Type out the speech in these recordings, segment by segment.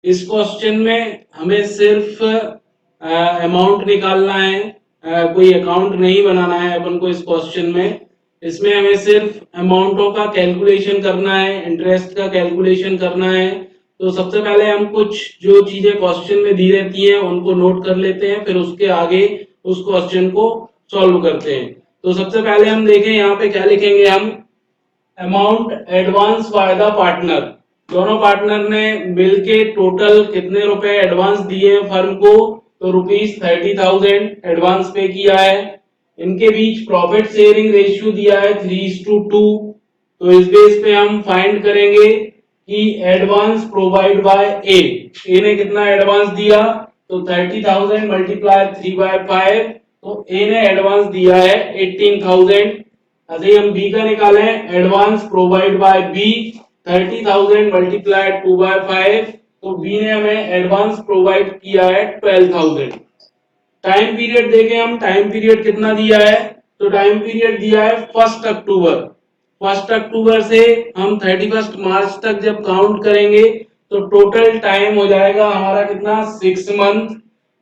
इस क्वेश्चन में हमें सिर्फ अमाउंट निकालना है, कोई अकाउंट नहीं बनाना है अपन को इस क्वेश्चन में। इसमें हमें सिर्फ अमाउंटों का कैलकुलेशन करना है, इंटरेस्ट का कैलकुलेशन करना है। तो सबसे पहले हम कुछ जो चीजें क्वेश्चन में दी रहती हैं उनको नोट कर लेते हैं, फिर उसके आगे उस क्वेश्चन को सॉल्व करते हैं। तो सबसे पहले हम देखें यहाँ पे क्या लिखेंगे हम, amount advance by the partner. दोनों पार्टनर ने मिलके टोटल कितने रुपए एडवांस दिए फर्म को, तो ₹30,000 एडवांस पे किया है। इनके बीच प्रॉफिट शेयरिंग रेशियो दिया है 3:2। तो इस बेस पे हम फाइंड करेंगे कि एडवांस प्रोवाइड बाय ए ने कितना एडवांस दिया, तो 30,000 मल्टीप्लाई 3/5, तो ए ने एडवांस दिया है 18,000। ऐसे ही हम बी का निकालें, advance provide by B 30,000 multiplied 2/5, तो बी ने हमें एडवांस प्रोवाइड किया है 12,000। टाइम पीरियड देखें हम, टाइम पीरियड कितना दिया है, तो टाइम पीरियड दिया है 1 अक्टूबर। 1 अक्टूबर से हम 31 मार्च तक जब काउंट करेंगे तो टोटल टाइम हो जाएगा हमारा कितना, 6 मंथ।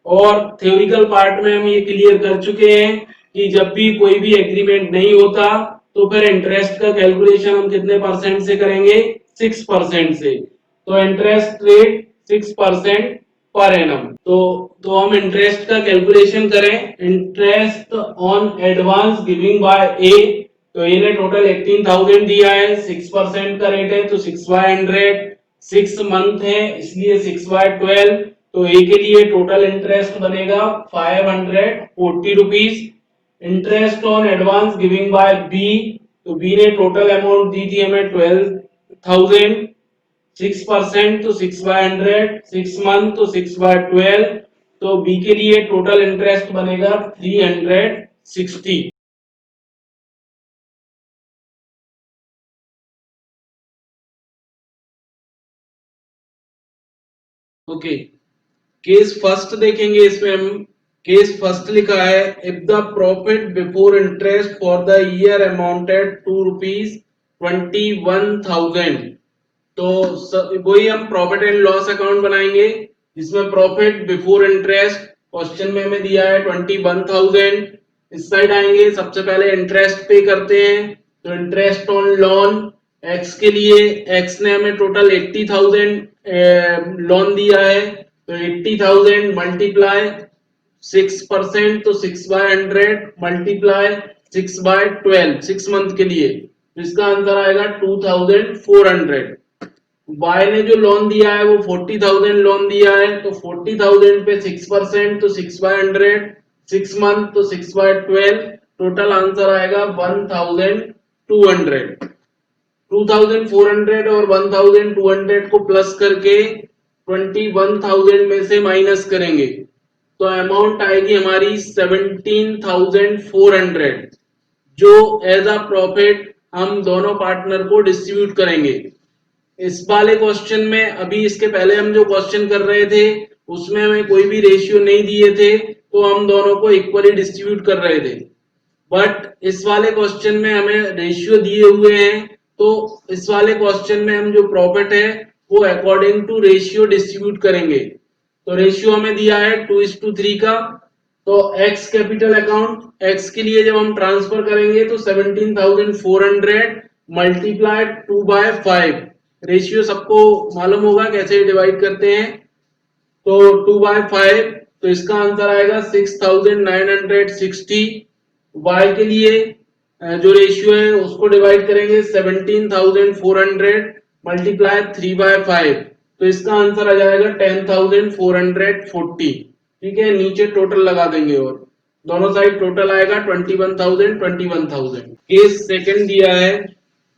और थ्योरिकल पार्ट में हम ये क्लियर कर चुके हैं कि जब भी कोई भी एग्रीमेंट नहीं होता तो फिर इंटरेस्ट का कैलकुलेशन हम कितने परसेंट से करेंगे, 6% से। तो इंटरेस्ट रेट 6% पर एनम। तो हम इंटरेस्ट का कैलकुलेशन करें, interest on advance giving by A. तो ए ने टोटल 18,000 दिया है, 6% का रेट है तो 6/100, 6 मंथ है इसलिए 6/12। तो ए के लिए टोटल इंटरेस्ट बनेगा 540 rupees. Interest on advance giving by B, तो बी ने टोटल अमाउंट दी थी हमें 12,000, 6% तो 6/100, 6 मंथ तो 6/12। तो बी के लिए टोटल इंटरेस्ट बनेगा 360। ओके, केस फर्स्ट देखेंगे। इसमें हम केस फर्स्ट लिखा है, if the profit before interest for the year amounted to ₹21,000। तो वही हम प्रॉफिट एंड लॉस अकाउंट बनाएंगे जिसमें प्रॉफिट बिफोर इंटरेस्ट क्वेश्चन में हमें दिया है 21,000। इस साइड आएंगे, सबसे पहले इंटरेस्ट पे करते हैं। तो इंटरेस्ट ऑन लोन एक्स के लिए, एक्स ने हमें टोटल 80,000 लोन दिया है, तो 80,000 मल्टीप्लाई 6% तो 6/100 मल्टीप्लाई 6/12, 6 मंथ के लिए, तो इसका आंसर आएगा 2,400। वाई ने जो लोन दिया है वो 40,000 लोन दिया है, तो 40,000 पे 6% तो 6/100, 6 मंथ तो 6/12, टोटल आंसर आएगा 1,200। 2,400 और 1,200 को प्लस करके 21,000 में से माइनस करेंगे तो अमाउंट आएगी हमारी 17,400, जो एज अ प्रॉफिट हम दोनों पार्टनर को डिस्ट्रीब्यूट करेंगे। इस वाले क्वेश्चन में, अभी इसके पहले हम जो क्वेश्चन कर रहे थे उसमें हमें कोई भी रेशियो नहीं दिए थे, तो हम दोनों को इक्वली डिस्ट्रीब्यूट कर रहे थे। बट इस वाले क्वेश्चन में हमें रेशियो दिए हुए हैं, तो इस वाले क्वेश्चन में हम जो प्रॉफिट है वो अकॉर्डिंग टू रेशियो डिस्ट्रीब्यूट करेंगे। तो रेशियो हमें दिया है 2:3 का। तो एक्स कैपिटल अकाउंट, एक्स के लिए जब हम ट्रांसफर करेंगे तो 17,400 मल्टीप्लाइड 2/5। रेशियो सबको मालूम होगा कैसे डिवाइड करते हैं, तो 2/5, तो इसका आंसर आएगा 6,960। वाई के लिए जो रेशियो है उसको डिवाइड करेंगे 17,400 मल्टीप्लाई 3/5, तो इसका आंसर आ जाएगा 10,440। ठीक है, नीचे टोटल लगा देंगे और दोनों साइड टोटल आएगा 21,000 21,000। केस सेकंड दिया है,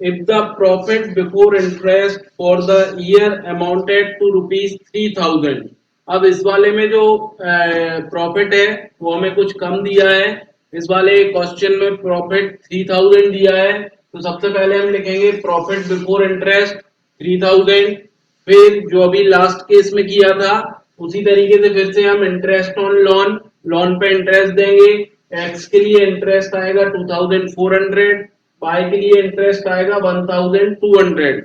if the profit before interest for the year amounted to ₹3,000। अब इस वाले में जो प्रॉफिट है वो हमें कुछ कम दिया है। इस वाले क्वेश्चन में प्रॉफिट 3,000 दिया है, तो सबसे पहले हम लिखेंगे प्रॉफिट बिफोर इंटरेस्ट 3,000। फिर जो अभी लास्ट केस में किया था उसी तरीके से फिर से हम इंटरेस्ट ऑन लोन, लोन पे इंटरेस्ट देंगे। एक्स के लिए इंटरेस्ट आएगा 2,400, वाई के लिए इंटरेस्ट आएगा 1,200।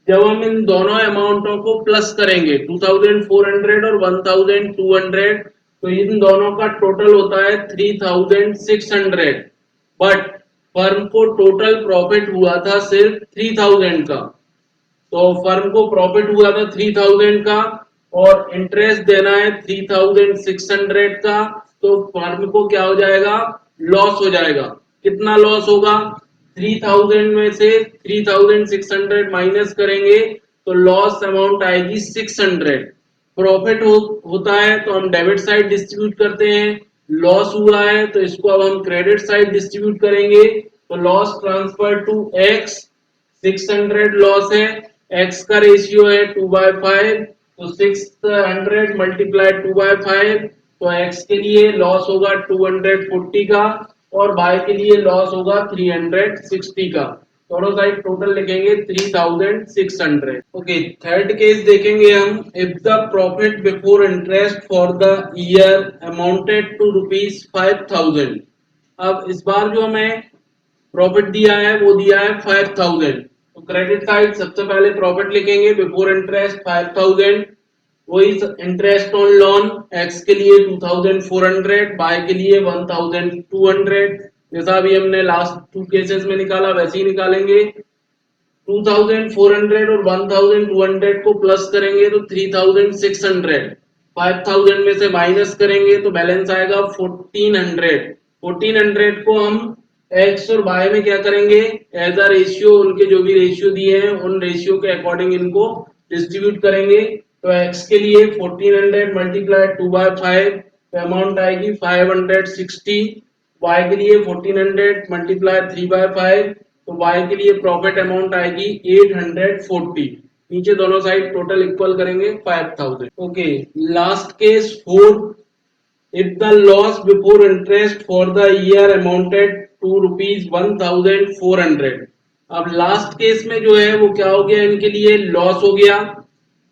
जब हम इन दोनों अमाउंटों को प्लस करेंगे 2400 और 1200, तो इन दोनों का टोटल होता है 3600। बट फर्म को टोटल प्रॉफिट हुआ था सिर्फ 3000 का। तो फर्म को प्रॉफिट हुआ था 3000 का और इंटरेस्ट देना है 3600 का। तो फर्म को क्या हो जाएगा, लॉस हो जाएगा। कितना लॉस होगा, 3000 में से 3600 माइनस करेंगे तो लॉस अमाउंट आएगी 600। प्रॉफिट होता है तो हम डेबिट साइड डिस्ट्रीब्यूट करते हैं, लॉस हुआ है तो इसको अब हम क्रेडिट साइड डिस्ट्रीब्यूट करेंगे। तो loss transfer to x, 600 loss है, x का रेशियो है 2/5, तो 600 मल्टीप्लाई 2/5, तो x के लिए लॉस होगा 240 का और y के लिए लॉस होगा 360 का। दोनों साइड टोटल लिखेंगे 3600। ओके, थर्ड केस देखेंगे हम। If the profit before interest for the year amounted to ₹5000। अब इस बार जो हमें प्रॉफिट दिया है वो दिया है 5000। तो क्रेडिट साइड सबसे पहले प्रॉफिट लिखेंगे बिफोर इंटरेस्ट 5000, वही इंटरेस्ट ऑन लोन, एक्स के लिए 2400, बाय के लिए 1200। जैसा अभी हमने लास्ट टू केसेस में निकाला वैसे ही निकालेंगे। 2400 और 1200 को प्लस करेंगे तो 3600, 5000 में से माइनस करेंगे तो बैलेंस आएगा 1400। 1400 को हम एक्स और वाई में क्या करेंगे, एज अ रेशियो, उनके जो भी रेशियो दिए हैं उन रेशियो के अकॉर्डिंग इनको डिस्ट्रीब्यूट करेंगे। तो एक्स के लिए 1400 मल्टीप्लाई 2/5, अमाउंट आएगी 560। वाई के लिए 1400 मल्टीप्लाई 3/5, तो y के लिए प्रॉफिट अमाउंट आएगी 840। नीचे दोनों साइड टोटल इक्वल करेंगे 5000। Okay, last case 4। If the loss before interest for the year amounted to ₹1400। अब लास्ट केस में जो है वो क्या हो गया, इनके लिए लॉस हो गया।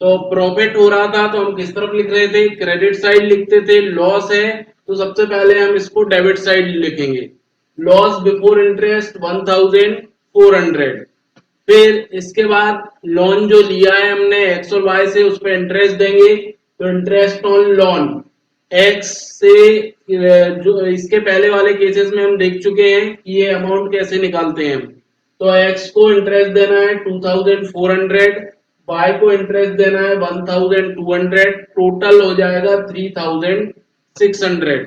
तो प्रॉफिट हो रहा था तो हम किस तरफ लिख रहे थे, क्रेडिट साइड लिखते थे। लॉस है तो सबसे पहले हम इसको डेबिट साइड लिखेंगे। Loss before interest 1400। फिर इसके बाद लोन जो लिया है हमने एक्स और वाई से, उस पर इंटरेस्ट देंगे। तो इंटरेस्ट ऑन लोन एक्स से, जो इसके पहले वाले केसेस में हम देख चुके हैं कि ये अमाउंट कैसे निकालते हैं। तो एक्स को इंटरेस्ट देना है 2400, वाई को इंटरेस्ट देना है 1200, टोटल हो जाएगा 3600।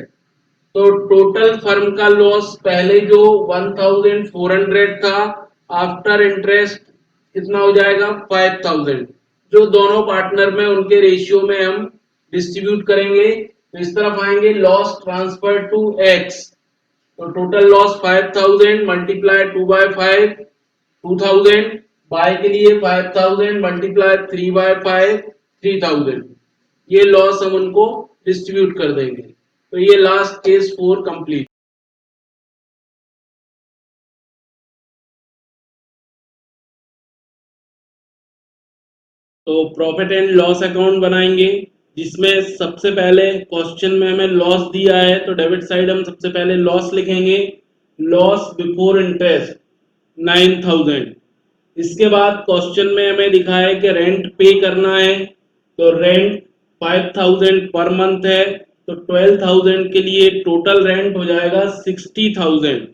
तो टोटल फर्म का लॉस पहले जो 1400 था, आफ्टर इंटरेस्ट कितना हो जाएगा 5000। जो दोनों पार्टनर में उनके रेशियो में हम डिस्ट्रीब्यूट करेंगे तो इस तरफ आएंगे लॉस ट्रांसफर टू एक्स। तो टोटल लॉस 5000 मल्टीप्लाई 2/5, 2000, बाय के लिए 5000 मल्टीप्लाई 3/5, 3000। ये लॉस हम उनको डिस्ट्रीब्यूट कर देंगे। तो ये लास्ट केस 4 कंप्लीट। तो प्रॉफिट एंड लॉस अकाउंट बनाएंगे, जिसमें सबसे पहले क्वेश्चन में हमें लॉस दिया है तो डेबिट साइड हम सबसे पहले लॉस लिखेंगे। Loss before interest 9000। इसके बाद क्वेश्चन में हमें दिखा है कि रेंट पे करना है, तो रेंट 5000 पर मंथ है, तो 12000 के लिए टोटल रेंट हो जाएगा 60000।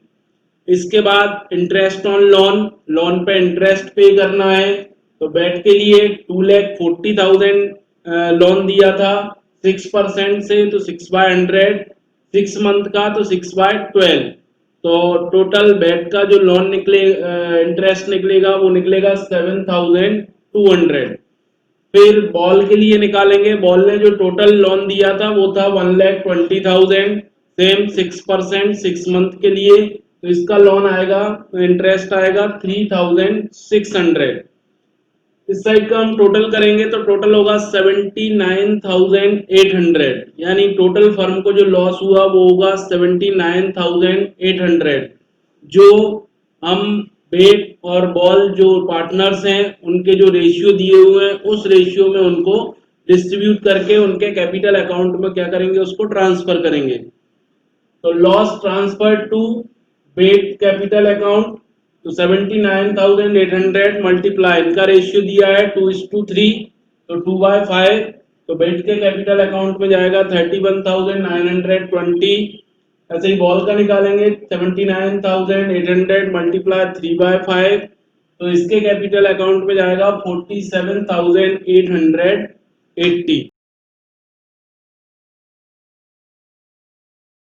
इसके बाद इंटरेस्ट ऑन लोन, लोन पे इंटरेस्ट पे करना है, तो बेट के लिए 2,40,000 लोन दिया था 6% से, तो 6/100, 6 मंथ का तो 6/12। तो टोटल बेट का जो लोन निकले, इंटरेस्ट निकलेगा वो निकलेगा 7200। फिर बॉल के लिए निकालेंगे। बॉल ने जो टोटल लोन दिया था वो था 1,20,000, सेम 6%, 6 मंथ के लिए, तो इसका लोन आएगा, इंटरेस्ट आएगा 3,600। इस साइड का हम टोटल करेंगे तो टोटल होगा 79,800, यानी टोटल फर्म को जो लॉस हुआ वो होगा 79,800। जो हम बेट और बॉल जो पार्टनर्स हैं उनके जो रेशियो दिए हुए हैं उस रेशियो में उनको डिस्ट्रीब्यूट करके उनके कैपिटल अकाउंट में क्या करेंगे, उसको ट्रांसफर करेंगे। तो loss transfer to bet capital account, तो 79,800 मल्टीप्लाई, इनका रेशियो दिया है 2:3, तो 2/5, तो बेट के कैपिटल अकाउंट में जाएगा 31,920। ऐसे ही बॉल का निकालेंगे 79,800 मल्टीप्लाई 3/5, तो इसके कैपिटल अकाउंट में जाएगा 47,880।